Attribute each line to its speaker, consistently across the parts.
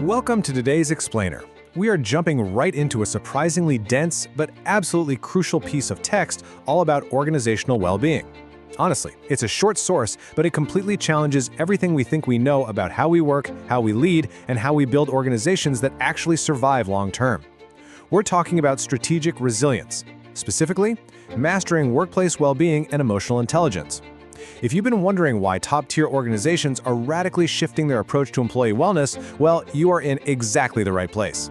Speaker 1: Welcome to today's Explainer. We are jumping right into a surprisingly dense but absolutely crucial piece of text all about organizational well-being. Honestly, it's a short source, but it completely challenges everything we think we know about how we work, how we lead, and how we build organizations that actually survive long-term. We're talking about strategic resilience, specifically, mastering workplace well-being and emotional intelligence. If you've been wondering why top-tier organizations are radically shifting their approach to employee wellness, well, you are in exactly the right place.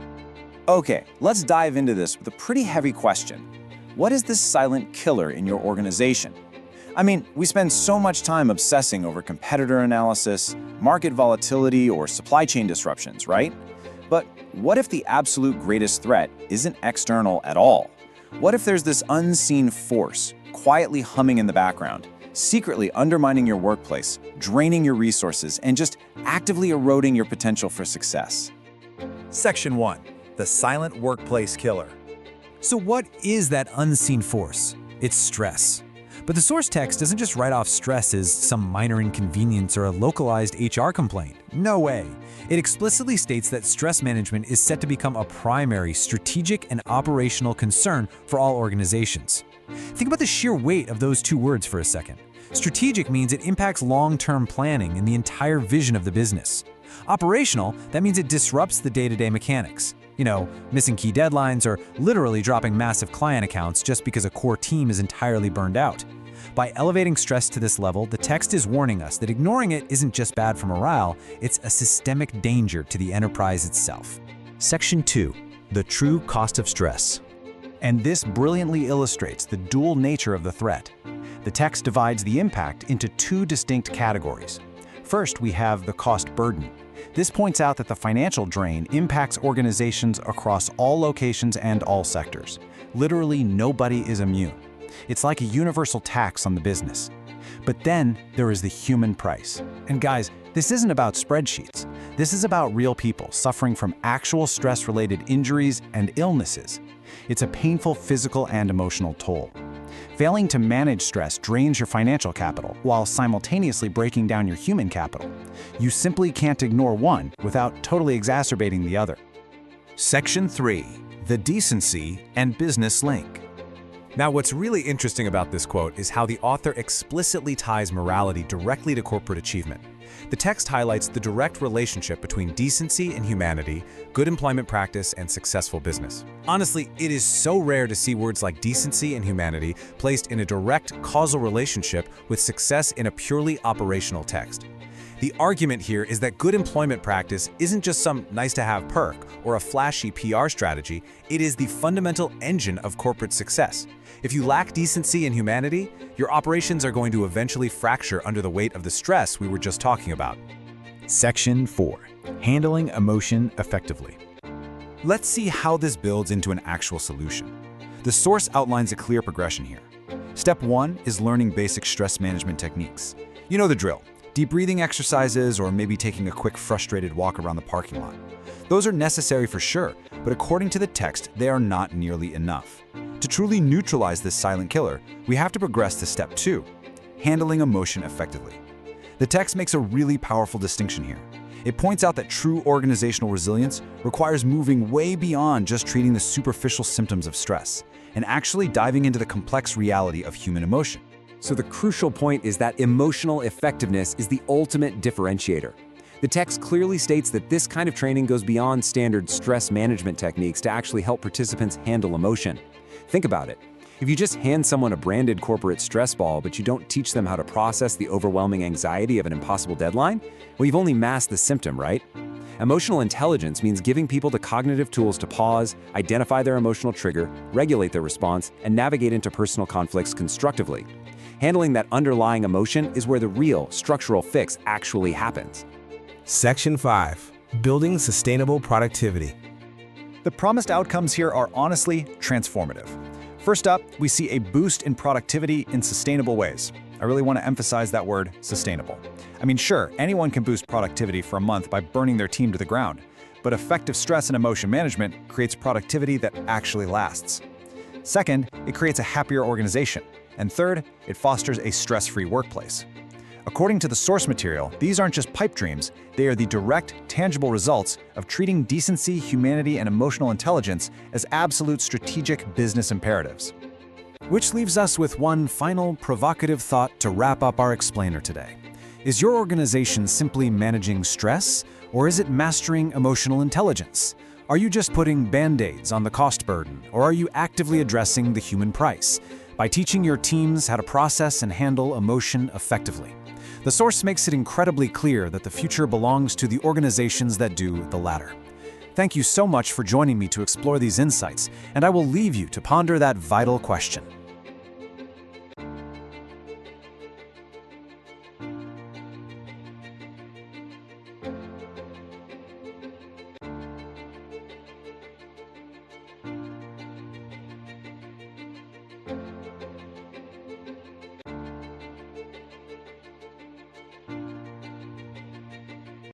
Speaker 2: Okay, let's dive into this with a pretty heavy question. What is this silent killer in your organization? I mean, we spend so much time obsessing over competitor analysis, market volatility, or supply chain disruptions, right? But what if the absolute greatest threat isn't external at all? What if there's this unseen force quietly humming in the background, secretly undermining your workplace, draining your resources, and just actively eroding your potential for success?
Speaker 3: Section 1. The silent workplace killer. So what is that unseen force? It's stress. But the source text doesn't just write off stress as some minor inconvenience or a localized HR complaint. No way. It explicitly states that stress management is set to become a primary strategic and operational concern for all organizations. Think about the sheer weight of those two words for a second. Strategic means it impacts long-term planning and the entire vision of the business. Operational, that means it disrupts the day-to-day mechanics. Missing key deadlines or literally dropping massive client accounts just because a core team is entirely burned out. By elevating stress to this level, the text is warning us that ignoring it isn't just bad for morale, it's a systemic danger to the enterprise itself.
Speaker 4: Section 2. The true cost of stress. And this brilliantly illustrates the dual nature of the threat. The text divides the impact into two distinct categories. First, we have the cost burden. This points out that the financial drain impacts organizations across all locations and all sectors. Literally, nobody is immune. It's like a universal tax on the business. But then there is the human price. And guys, this isn't about spreadsheets. This is about real people suffering from actual stress-related injuries and illnesses. It's a painful physical and emotional toll. Failing to manage stress drains your financial capital while simultaneously breaking down your human capital. You simply can't ignore one without totally exacerbating the other.
Speaker 3: Section 3. The decency and business link.
Speaker 1: Now, what's really interesting about this quote is how the author explicitly ties morality directly to corporate achievement. The text highlights the direct relationship between decency and humanity, good employment practice, and successful business. Honestly, it is so rare to see words like decency and humanity placed in a direct causal relationship with success in a purely operational text. The argument here is that good employment practice isn't just some nice-to-have perk or a flashy PR strategy, it is the fundamental engine of corporate success. If you lack decency and humanity, your operations are going to eventually fracture under the weight of the stress we were just talking about.
Speaker 4: Section 4. Handling emotion effectively.
Speaker 3: Let's see how this builds into an actual solution. The source outlines a clear progression here. Step 1 is learning basic stress management techniques. You know the drill. Deep breathing exercises, or maybe taking a quick frustrated walk around the parking lot. Those are necessary for sure, but according to the text, they are not nearly enough. To truly neutralize this silent killer, we have to progress to step 2, handling emotion effectively. The text makes a really powerful distinction here. It points out that true organizational resilience requires moving way beyond just treating the superficial symptoms of stress, and actually diving into the complex reality of human emotion.
Speaker 5: So the crucial point is that emotional effectiveness is the ultimate differentiator. The text clearly states that this kind of training goes beyond standard stress management techniques to actually help participants handle emotion. Think about it. If you just hand someone a branded corporate stress ball, but you don't teach them how to process the overwhelming anxiety of an impossible deadline, well, you've only masked the symptom, right? Emotional intelligence means giving people the cognitive tools to pause, identify their emotional trigger, regulate their response, and navigate interpersonal conflicts constructively. Handling that underlying emotion is where the real structural fix actually happens.
Speaker 6: Section 5. Building sustainable productivity.
Speaker 2: The promised outcomes here are honestly transformative. First up, we see a boost in productivity in sustainable ways. I really want to emphasize that word, sustainable. I mean, sure, anyone can boost productivity for a month by burning their team to the ground, but effective stress and emotion management creates productivity that actually lasts. Second, it creates a happier organization. And third, it fosters a stress-free workplace. According to the source material, these aren't just pipe dreams, they are the direct, tangible results of treating decency, humanity, and emotional intelligence as absolute strategic business imperatives.
Speaker 1: Which leaves us with one final provocative thought to wrap up our explainer today. Is your organization simply managing stress, or is it mastering emotional intelligence? Are you just putting band-aids on the cost burden, or are you actively addressing the human price by teaching your teams how to process and handle emotion effectively? The source makes it incredibly clear that the future belongs to the organizations that do the latter. Thank you so much for joining me to explore these insights, and I will leave you to ponder that vital question.